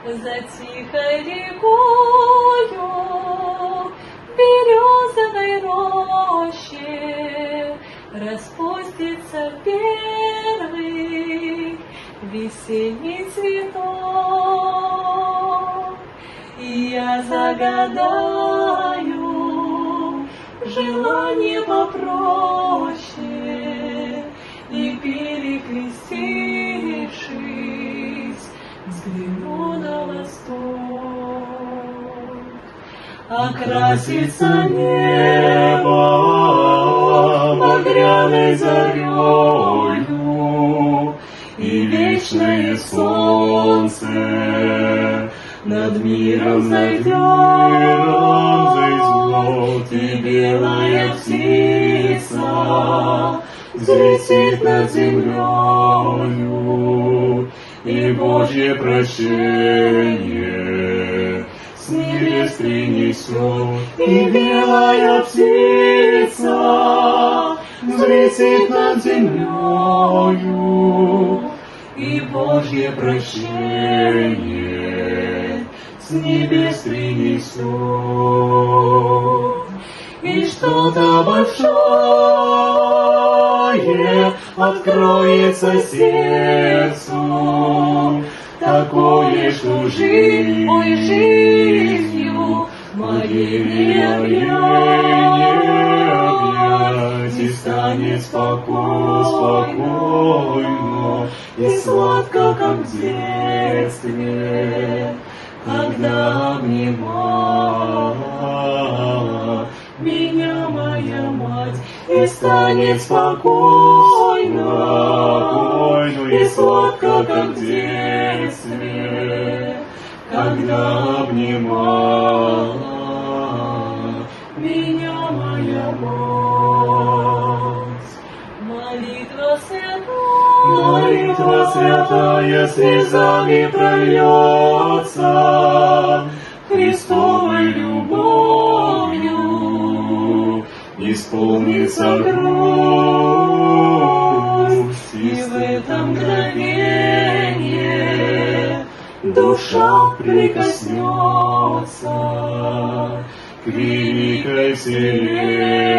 За тихой рекою березовой роще распустится первый весенний цветок. И я загадаю желание попроще, и перекрестившись, взгляну на восток. Окрасится небо багряной зарею, и вечное солнце над миром зайдет, и белая птица взлетит над землею, и Божье прощение с небес принесет, и белая птица взлетит над землею, и Божье прощение с небес принесет. И что-то большое откроется сердцу, такое, что жизнью моей не объять, и станет спокойно и сладко, как в детстве, когда обнимала меня моя мать, и станет спокойно и сладко, как в детстве, когда обнимала меня моя мать. Молитва святая слезами прольется, Христовой любовью исполнится грусть, и в это мгновенье душа прикоснется к великой вселенной.